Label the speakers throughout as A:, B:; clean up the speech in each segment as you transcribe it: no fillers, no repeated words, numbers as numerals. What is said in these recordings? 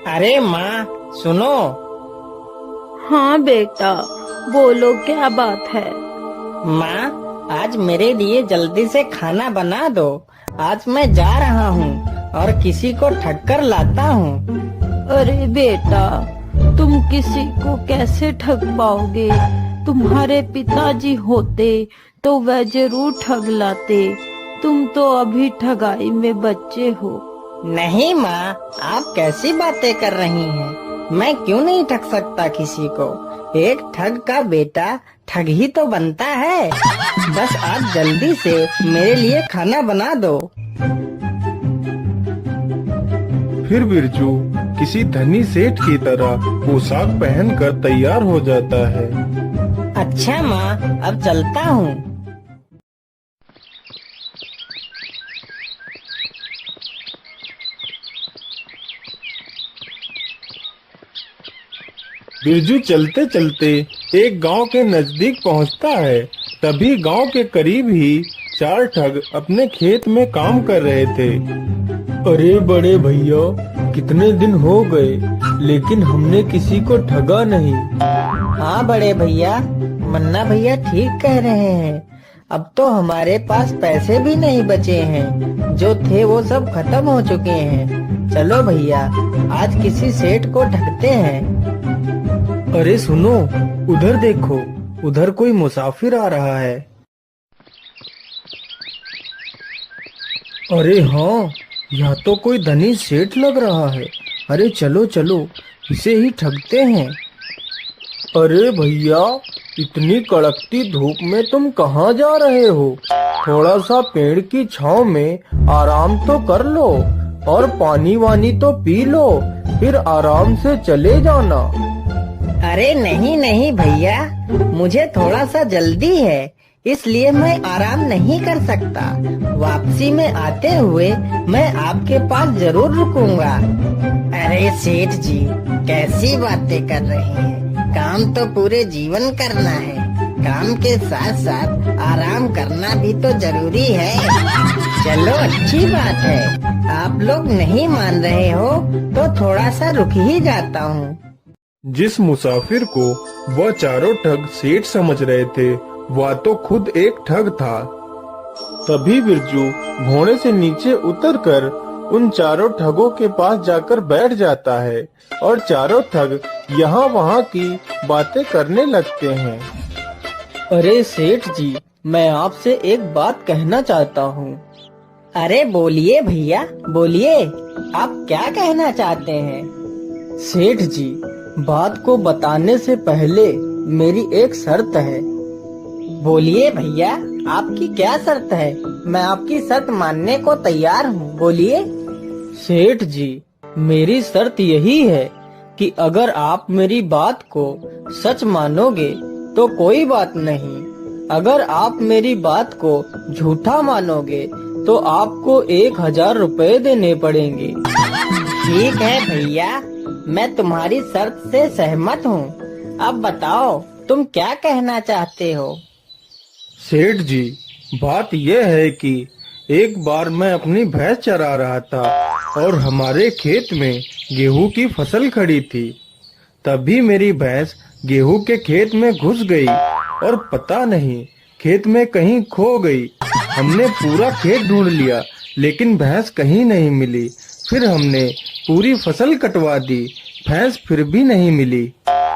A: अरे माँ, सुनो।
B: हाँ बेटा, बोलो क्या बात है।
A: माँ, आज मेरे लिए जल्दी से खाना बना दो। आज मैं जा रहा हूँ और किसी को ठग कर लाता हूँ।
B: अरे बेटा, तुम किसी को कैसे ठग पाओगे। तुम्हारे पिताजी होते तो वह जरूर ठग लाते। तुम तो अभी ठगाई में बच्चे हो।
A: नहीं माँ, आप कैसी बातें कर रही हैं? मैं क्यों नहीं ठग सकता किसी को? एक ठग का बेटा ठग ही तो बनता है। बस आप जल्दी से मेरे लिए खाना बना दो।
C: फिर बिरजू किसी धनी सेठ की तरह पोशाक पहनकर तैयार हो जाता है।
A: अच्छा माँ, अब चलता हूँ।
C: बिरजू चलते चलते एक गांव के नजदीक पहुंचता है। तभी गांव के करीब ही चार ठग अपने खेत में काम कर रहे थे।
D: अरे बड़े भैया, कितने दिन हो गए लेकिन हमने किसी को ठगा नहीं।
A: हाँ बड़े भैया, मन्ना भैया ठीक कह रहे हैं। अब तो हमारे पास पैसे भी नहीं बचे हैं। जो थे वो सब खत्म हो चुके हैं। चलो भैया, आज किसी सेठ को ठगते हैं।
D: अरे सुनो, उधर देखो, उधर कोई मुसाफिर आ रहा है। अरे हाँ, यह तो कोई धनी सेठ लग रहा है। अरे चलो चलो, इसे ही ठगते हैं। अरे भैया, इतनी कड़कती धूप में तुम कहाँ जा रहे हो? थोड़ा सा पेड़ की छांव में आराम तो कर लो और पानी वानी तो पी लो, फिर आराम से चले जाना।
A: अरे नहीं नहीं भैया, मुझे थोड़ा सा जल्दी है, इसलिए मैं आराम नहीं कर सकता। वापसी में आते हुए मैं आपके पास जरूर रुकूंगा। अरे सेठ जी, कैसी बातें कर रहे हैं? काम तो पूरे जीवन करना है। काम के साथ साथ आराम करना भी तो जरूरी है। चलो अच्छी बात है, आप लोग नहीं मान रहे हो तो थोड़ा सा रुक ही जाता हूँ।
C: जिस मुसाफिर को वह चारों ठग सेठ समझ रहे थे, वह तो खुद एक ठग था। तभी बिरजू घोड़े से नीचे उतरकर उन चारों ठगों के पास जाकर बैठ जाता है और चारों ठग यहाँ वहाँ की बातें करने लगते हैं।
D: अरे सेठ जी, मैं आपसे एक बात कहना चाहता हूँ।
A: अरे बोलिए भैया, बोलिए, आप क्या कहना चाहते हैं?
D: सेठ जी, बात को बताने से पहले मेरी एक शर्त है।
A: बोलिए भैया, आपकी क्या शर्त है? मैं आपकी शर्त मानने को तैयार हूँ, बोलिए।
D: सेठ जी, मेरी शर्त यही है कि अगर आप मेरी बात को सच मानोगे तो कोई बात नहीं। अगर आप मेरी बात को झूठा मानोगे तो आपको 1000 रुपए देने पड़ेंगे।
A: ठीक है भैया, मैं तुम्हारी शर्त से सहमत हूँ। अब बताओ, तुम क्या कहना चाहते हो?
C: सेठ जी, बात यह है कि एक बार मैं अपनी भैंस चरा रहा था और हमारे खेत में गेहूं की फसल खड़ी थी। तभी मेरी भैंस गेहूं के खेत में घुस गई और पता नहीं खेत में कहीं खो गई। हमने पूरा खेत ढूंढ लिया लेकिन भैंस कहीं नहीं मिली। फिर हमने पूरी फसल कटवा दी, भैंस फिर भी नहीं मिली।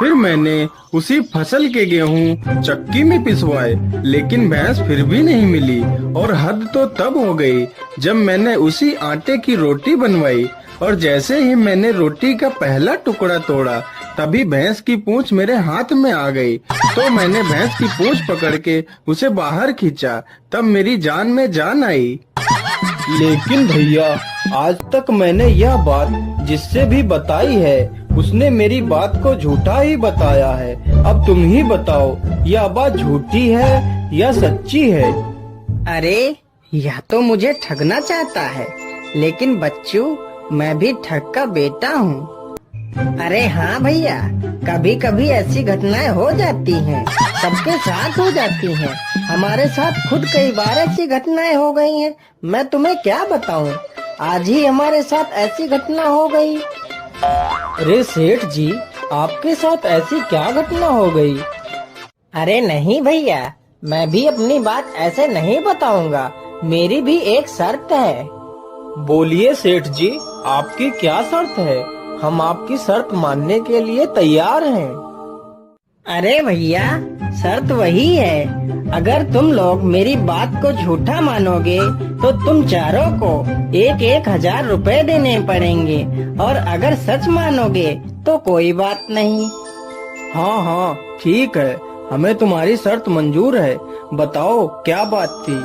C: फिर मैंने उसी फसल के गेहूं चक्की में पिसवाए लेकिन भैंस फिर भी नहीं मिली। और हद तो तब हो गई जब मैंने उसी आटे की रोटी बनवाई और जैसे ही मैंने रोटी का पहला टुकड़ा तोड़ा तभी भैंस की पूंछ मेरे हाथ में आ गई। तो मैंने भैंस की पूंछ पकड़ के उसे बाहर खींचा, तब मेरी जान में जान आई।
D: लेकिन भैया, आज तक मैंने यह बात जिससे भी बताई है उसने मेरी बात को झूठा ही बताया है। अब तुम ही बताओ, यह बात झूठी है या सच्ची है?
A: अरे यह तो मुझे ठगना चाहता है, लेकिन बच्चू, मैं भी ठग का बेटा हूँ। अरे हाँ भैया, कभी कभी ऐसी घटनाएं हो जाती हैं, सबके साथ हो जाती हैं। हमारे साथ खुद कई बार ऐसी घटनाएं हो गई हैं। मैं तुम्हें क्या बताऊं, आज ही हमारे साथ ऐसी घटना हो गई।
D: अरे सेठ जी, आपके साथ ऐसी क्या घटना हो गई?
A: अरे नहीं भैया, मैं भी अपनी बात ऐसे नहीं बताऊंगा। मेरी भी एक शर्त है।
D: बोलिए सेठ जी, आपकी क्या शर्त है? हम आपकी शर्त मानने के लिए तैयार हैं।
A: अरे भैया, शर्त वही है, अगर तुम लोग मेरी बात को झूठा मानोगे तो तुम चारों को 1,000 रुपए देने पड़ेंगे, और अगर सच मानोगे तो कोई बात नहीं।
D: हाँ हाँ ठीक है, हमें तुम्हारी शर्त मंजूर है। बताओ क्या बात थी?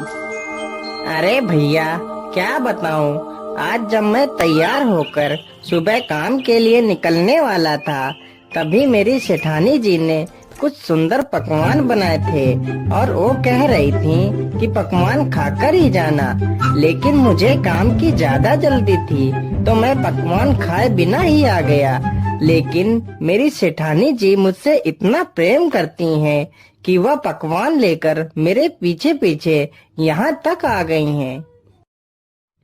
A: अरे भैया, क्या बताऊं, आज जब मैं तैयार होकर सुबह काम के लिए निकलने वाला था, तभी मेरी सेठानी जी ने कुछ सुंदर पकवान बनाए थे और वो कह रही थी कि पकवान खाकर ही जाना। लेकिन मुझे काम की ज्यादा जल्दी थी तो मैं पकवान खाए बिना ही आ गया। लेकिन मेरी सेठानी जी मुझसे इतना प्रेम करती हैं कि वह पकवान लेकर मेरे पीछे पीछे यहाँ तक आ गई हैं।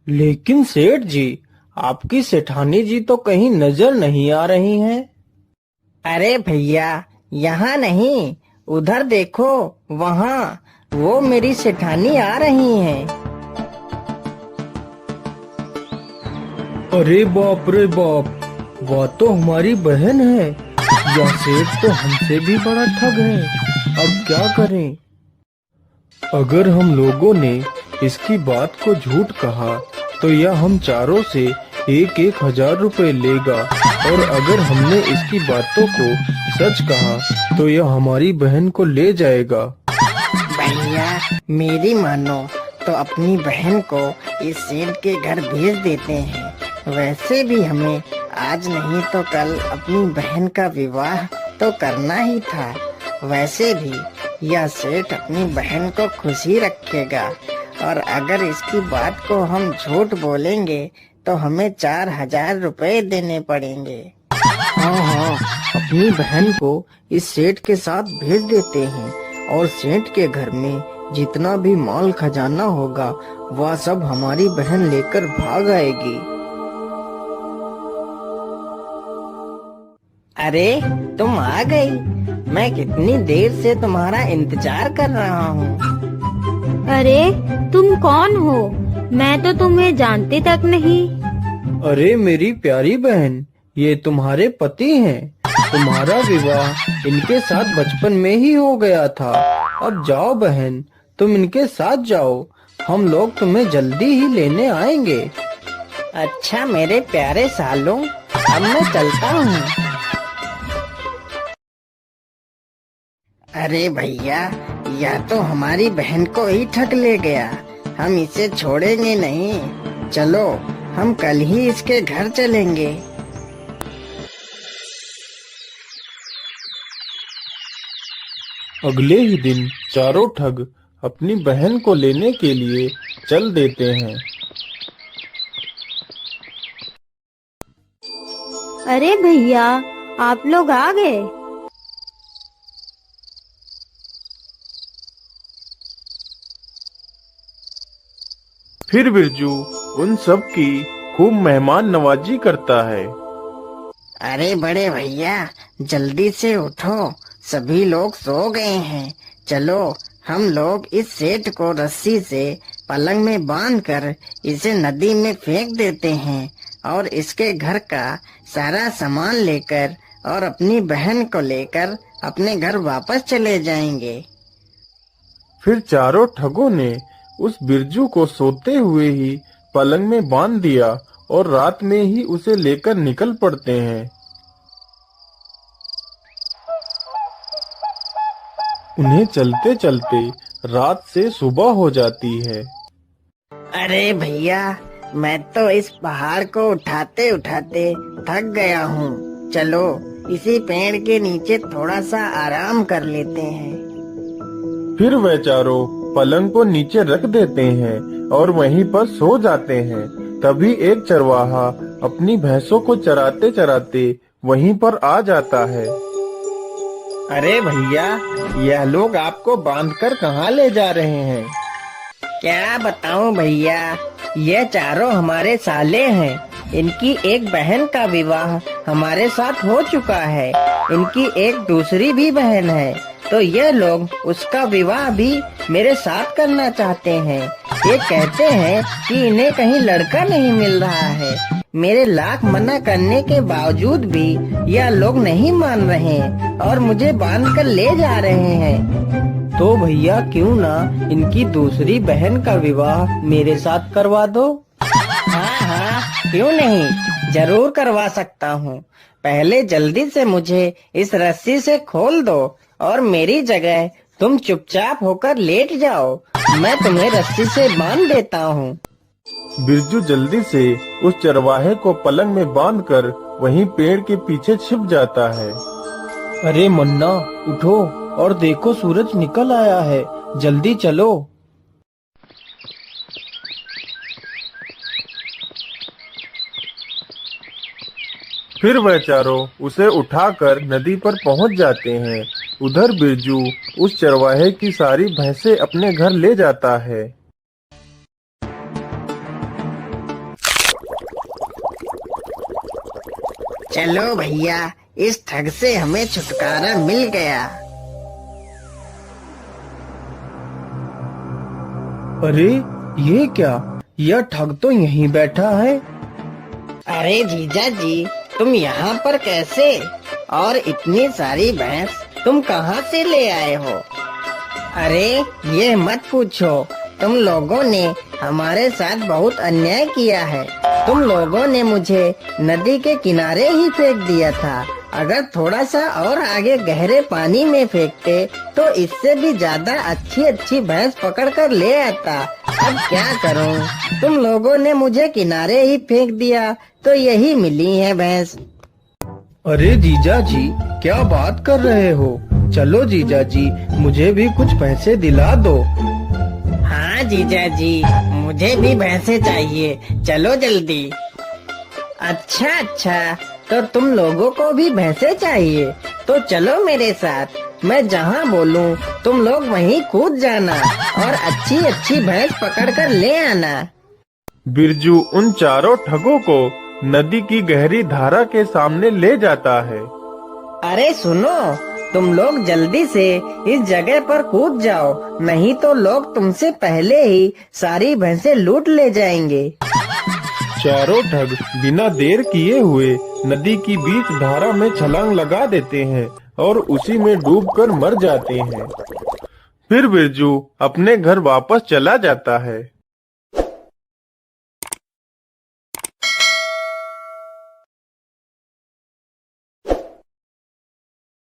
D: लेकिन सेठ जी, आपकी सेठानी जी तो कहीं नजर नहीं आ रही हैं।
A: अरे भैया, यहाँ नहीं, उधर देखो, वहाँ वो मेरी सेठानी आ रही हैं।
D: अरे बाप रे बाप, वह तो हमारी बहन है। यह सेठ तो हमसे भी बड़ा ठग है। अब क्या करें? अगर हम लोगों ने इसकी बात को झूठ कहा तो यह हम चारों से 1,000 रुपए लेगा, और अगर हमने इसकी बातों को सच कहा तो यह हमारी बहन को ले जाएगा।
A: भैया, मेरी मानो तो अपनी बहन को इस सेठ के घर भेज देते हैं। वैसे भी हमें आज नहीं तो कल अपनी बहन का विवाह तो करना ही था। वैसे भी यह सेठ अपनी बहन को खुशी रखेगा, और अगर इसकी बात को हम झूठ बोलेंगे तो हमें 4,000 रुपए देने पड़ेंगे।
D: हाँ हाँ, अपनी बहन को इस सेठ के साथ भेज देते हैं, और सेठ के घर में जितना भी माल खजाना होगा वह सब हमारी बहन लेकर भाग आएगी।
A: अरे तुम आ गई, मैं कितनी देर से तुम्हारा इंतजार कर रहा हूँ।
B: अरे तुम कौन हो? मैं तो तुम्हें जानती तक नहीं।
D: अरे मेरी प्यारी बहन, ये तुम्हारे पति हैं। तुम्हारा विवाह इनके साथ बचपन में ही हो गया था। अब जाओ बहन, तुम इनके साथ जाओ, हम लोग तुम्हें जल्दी ही लेने आएंगे।
A: अच्छा मेरे प्यारे सालों, अब मैं चलता हूँ। अरे भैया, यह तो हमारी बहन को ही ठग ले गया। हम इसे छोड़ेंगे नहीं। चलो, हम कल ही इसके घर चलेंगे।
C: अगले ही दिन चारों ठग अपनी बहन को लेने के लिए चल देते हैं।
B: अरे भैया, आप लोग आ गए।
C: फिर बिरजू उन सब की खूब मेहमान नवाजी करता है।
A: अरे बड़े भैया, जल्दी से उठो, सभी लोग सो गए हैं। चलो, हम लोग इस सेठ को रस्सी से पलंग में बांधकर इसे नदी में फेंक देते हैं, और इसके घर का सारा सामान लेकर और अपनी बहन को लेकर अपने घर वापस चले जाएंगे।
C: फिर चारों ठगों ने उस बिरजू को सोते हुए ही पलंग में बांध दिया और रात में ही उसे लेकर निकल पड़ते हैं। उन्हें चलते चलते रात से सुबह हो जाती है।
A: अरे भैया, मैं तो इस पहाड़ को उठाते उठाते थक गया हूँ। चलो, इसी पेड़ के नीचे थोड़ा सा आराम कर लेते हैं।
C: फिर वे चारों पलंग को नीचे रख देते हैं और वहीं पर सो जाते हैं। तभी एक चरवाहा अपनी भैंसों को चराते चराते वहीं पर आ जाता है।
D: अरे भैया, यह लोग आपको बांधकर कहाँ ले जा रहे हैं?
A: क्या बताऊं भैया, ये चारों हमारे साले हैं। इनकी एक बहन का विवाह हमारे साथ हो चुका है। इनकी एक दूसरी भी बहन है, तो ये लोग उसका विवाह भी मेरे साथ करना चाहते हैं। ये कहते हैं कि इन्हें कहीं लड़का नहीं मिल रहा है। मेरे लाख मना करने के बावजूद भी यह लोग नहीं मान रहे और मुझे बांध कर ले जा रहे हैं।
D: तो भैया क्यों ना इनकी दूसरी बहन का विवाह मेरे साथ करवा दो।
A: हाँ, क्यों नहीं, जरूर करवा सकता हूँ। पहले जल्दी से मुझे इस रस्सी से खोल दो और मेरी जगह तुम चुपचाप होकर लेट जाओ। मैं तुम्हें रस्सी से बांध देता हूँ।
C: बिरजू जल्दी से उस चरवाहे को पलंग में बांधकर वहीं पेड़ के पीछे छिप जाता है।
D: अरे मुन्ना उठो और देखो सूरज निकल आया है, जल्दी चलो।
C: फिर वह चारों उसे उठाकर नदी पर पहुंच जाते हैं। उधर बिरजू उस चरवाहे की सारी भैंसें अपने घर ले जाता है।
A: चलो भैया, इस ठग से हमें छुटकारा मिल गया।
D: अरे ये क्या, यह ठग तो यहीं बैठा है।
A: अरे जीजा जी, तुम यहाँ पर कैसे? और इतनी सारी भैंस तुम कहाँ से ले आए हो? अरे ये मत पूछो, तुम लोगों ने हमारे साथ बहुत अन्याय किया है। तुम लोगों ने मुझे नदी के किनारे ही फेंक दिया था। अगर थोड़ा सा और आगे गहरे पानी में फेंकते तो इससे भी ज्यादा अच्छी अच्छी भैंस पकड़ कर ले आता। अब क्या करूं? तुम लोगों ने मुझे किनारे ही फेंक दिया तो यही मिली है भैंस।
D: अरे जीजा जी क्या बात कर रहे हो? चलो जीजा जी, मुझे भी कुछ पैसे दिला दो।
A: हाँ जीजा जी, मुझे भी भैंसे चाहिए, चलो जल्दी। अच्छा, तो तुम लोगों को भी भैंसे चाहिए, तो चलो मेरे साथ। मैं जहाँ बोलूँ तुम लोग वहीं कूद जाना और अच्छी अच्छी भैंस पकड़ कर ले आना।
C: बिरजू उन चारों ठगों को नदी की गहरी धारा के सामने ले जाता है।
A: अरे सुनो, तुम लोग जल्दी से इस जगह पर कूद जाओ, नहीं तो लोग तुमसे पहले ही सारी भैंसें लूट ले जाएंगे।
C: चारों ठग बिना देर किए हुए नदी की बीच धारा में छलांग लगा देते हैं और उसी में डूबकर मर जाते हैं। फिर बिरजू अपने घर वापस चला जाता है।